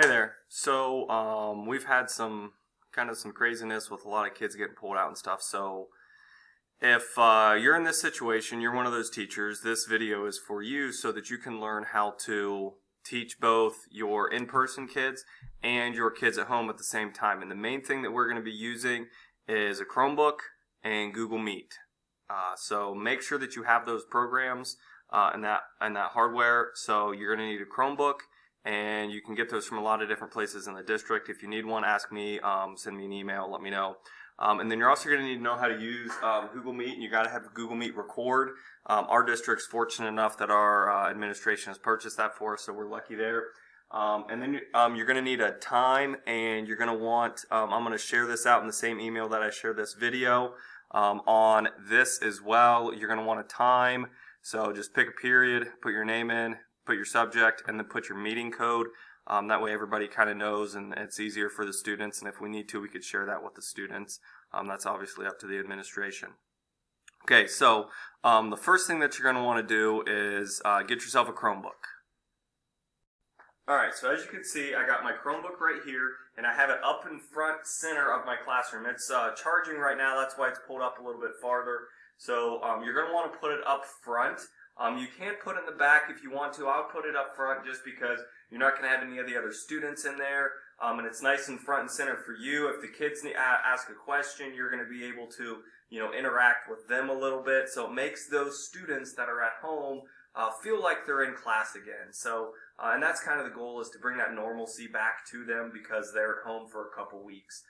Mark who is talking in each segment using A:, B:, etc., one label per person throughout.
A: Hey there. So we've had some craziness with a lot of kids getting pulled out and stuff. So if you're in this situation, you're one of those teachers, this video is for you so that you can learn how to teach both your in-person kids and your kids at home at the same time. And the main thing that we're going to be using is a Chromebook and Google Meet. So make sure that you have those programs and that hardware. So you're going to need a Chromebook, and you can get those from a lot of different places in the district. If you need one, ask me, send me an email, let me know. And then you're also going to need to know how to use Google Meet, and you got to have Google Meet record. Our district's fortunate enough that our administration has purchased that for us, so we're lucky there. And then you're going to need a time, and you're going to want, I'm going to share this out in the same email that I share this video on this as well. You're going to want a time, so just pick a period, put your name in, put your subject, and then put your meeting code. That way everybody kind of knows, and it's easier for the students, and if we need to, we could share that with the students. That's obviously up to the administration. Okay, so the first thing that you're going to want to do is get yourself a Chromebook. Alright, so as you can see, I got my Chromebook right here, and I have it up in front center of my classroom. It's charging right now, that's why it's pulled up a little bit farther. So you're going to want to put it up front. You can put it in the back if you want to. I'll put it up front just because you're not going to have any of the other students in there. And it's nice and front and center for you. If the kids ask a question, you're going to be able to, interact with them a little bit. So it makes those students that are at home feel like they're in class again. So, and that's kind of the goal, is to bring that normalcy back to them because they're at home for a couple weeks.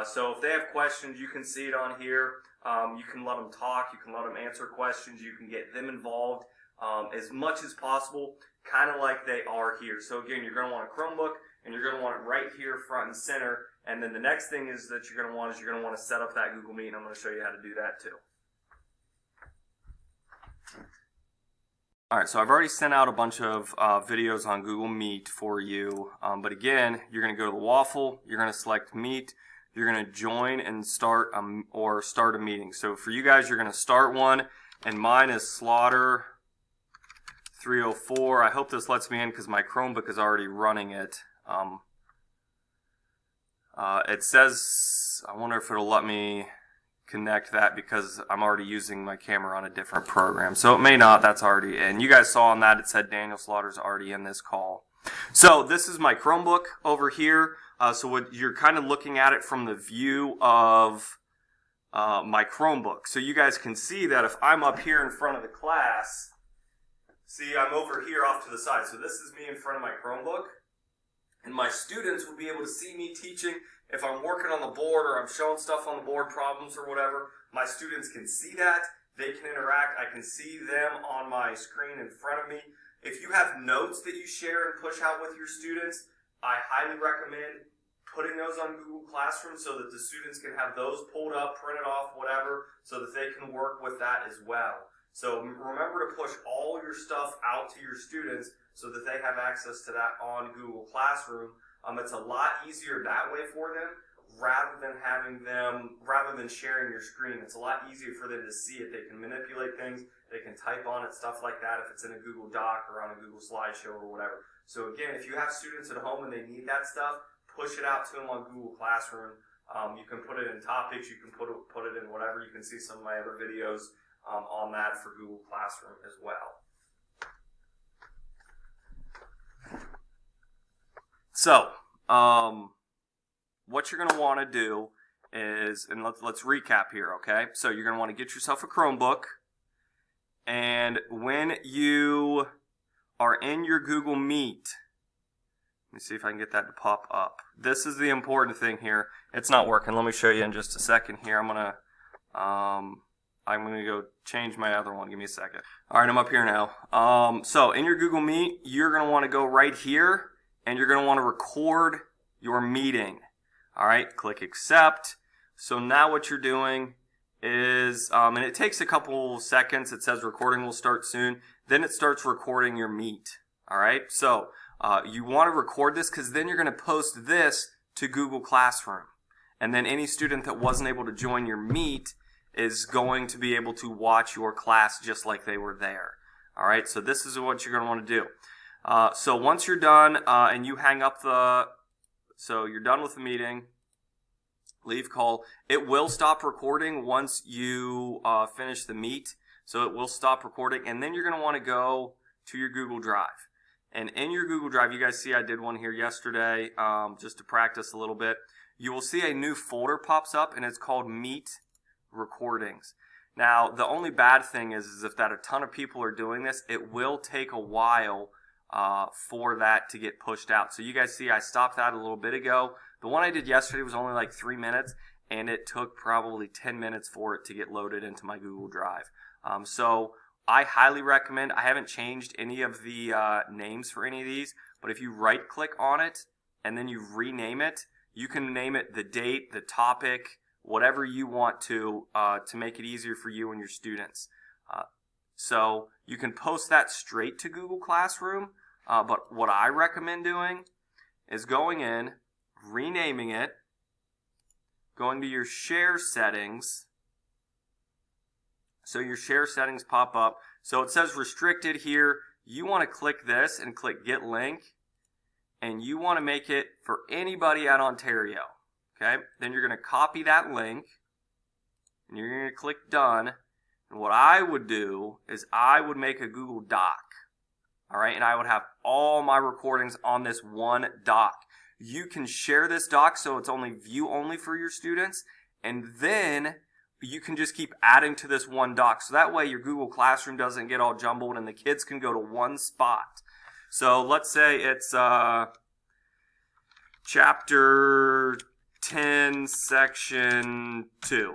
A: So if they have questions, you can see it on here. You can let them talk. You can let them answer questions. You can get them involved as much as possible, kind of like they are here. So again, you're going to want a Chromebook, and you're going to want it right here front and center. And then the next thing is that you're going to want to set up that Google Meet, and I'm going to show you how to do that too. Alright, so I've already sent out a bunch of videos on Google Meet for you, but again, you're going to go to the waffle, you're going to select Meet, you're going to join and start a meeting. So for you guys, you're going to start one, and mine is Slaughter 304. I hope this lets me in because my Chromebook is already running it. It says, I wonder if it'll let me connect that because I'm already using my camera on a different program. So it may not, that's already in. You guys saw on that it said Daniel Slaughter's already in this call. So this is my Chromebook over here. So what you're kind of looking at it from the view of my Chromebook. So you guys can see that if I'm up here in front of the class, see, I'm over here off to the side. So this is me in front of my Chromebook. And my students will be able to see me teaching. If I'm working on the board or I'm showing stuff on the board, problems or whatever, my students can see that. They can interact. I can see them on my screen in front of me. If you have notes that you share and push out with your students, I highly recommend putting those on Google Classroom so that the students can have those pulled up, printed off, whatever, so that they can work with that as well. So remember to push all your stuff out to your students so that they have access to that on Google Classroom. It's a lot easier that way for them rather than sharing your screen. It's a lot easier for them to see it. They can manipulate things. They can type on it, stuff like that, if it's in a Google Doc or on a Google Slideshow or whatever. So again, if you have students at home and they need that stuff, push it out to them on Google Classroom. You can put it in topics. You can put it in whatever. You can see some of my other videos on that for Google Classroom as well. So, what you're going to want to do is, and let's recap here, okay? So you're going to want to get yourself a Chromebook, and when you are in your Google Meet, let me see if I can get that to pop up. This is the important thing here. It's not working. Let me show you in just a second here. I'm going to go change my other one. Give me a second. All right, I'm up here now. So in your Google Meet, you're going to want to go right here, and you're going to want to record your meeting. All right, click accept. So now what you're doing is, and it takes a couple seconds. It says recording will start soon. Then it starts recording your meet. All right, so you want to record this because then you're going to post this to Google Classroom. And then any student that wasn't able to join your meet is going to be able to watch your class just like they were there. All right, so this is what you're going to want to do. So once you're done and you hang up so you're done with the meeting, leave call. It will stop recording once you finish the meet. So it will stop recording, and then you're going to want to go to your Google Drive. And in your Google Drive, you guys see I did one here yesterday just to practice a little bit. You will see a new folder pops up, and it's called Meet Recordings. Now, the only bad thing is if that a ton of people are doing this, it will take a while for that to get pushed out. So you guys see I stopped that a little bit ago. The one I did yesterday was only like 3 minutes, and it took probably 10 minutes for it to get loaded into my Google Drive. So I highly recommend, I haven't changed any of the names for any of these, but if you right click on it and then you rename it, you can name it the date, the topic, whatever you want to make it easier for you and your students. So you can post that straight to Google Classroom, but what I recommend doing is going in, renaming it, going to your share settings. So your share settings pop up. So it says restricted here. You want to click this and click get link, and you want to make it for anybody at Ontario. Okay, then you're going to copy that link, and you're going to click done. And what I would do is I would make a Google Doc, all right, and I would have all my recordings on this one doc. You can share this doc so it's only view only for your students, and then you can just keep adding to this one doc. So that way your Google Classroom doesn't get all jumbled and the kids can go to one spot. So let's say it's chapter 10, section 2,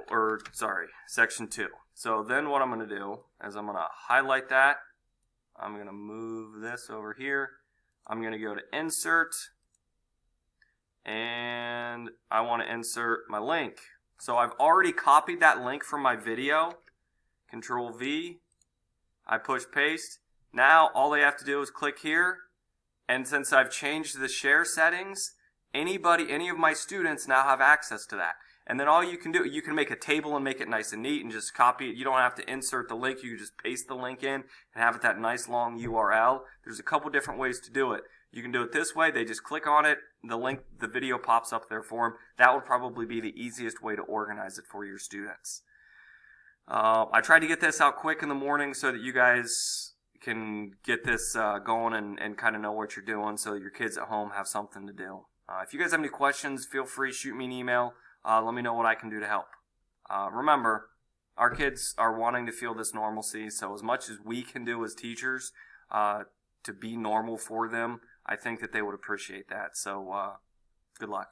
A: section 2. So then what I'm going to do is I'm going to highlight that. I'm going to move this over here. I'm going to go to insert, and I want to insert my link. So I've already copied that link from my video. Control V. I push paste. Now all they have to do is click here, and since I've changed the share settings, any of my students now have access to that. And then all you can do, you can make a table and make it nice and neat and just copy it. You don't have to insert the link. You can just paste the link in and have it that nice long URL. There's a couple different ways to do it. You can do it this way. They just click on it. The link, the video pops up there for them. That would probably be the easiest way to organize it for your students. I tried to get this out quick in the morning so that you guys can get this going and kind of know what you're doing so that your kids at home have something to do. If you guys have any questions, feel free to shoot me an email. Let me know what I can do to help. Remember, our kids are wanting to feel this normalcy, so as much as we can do as teachers to be normal for them, I think that they would appreciate that. So good luck.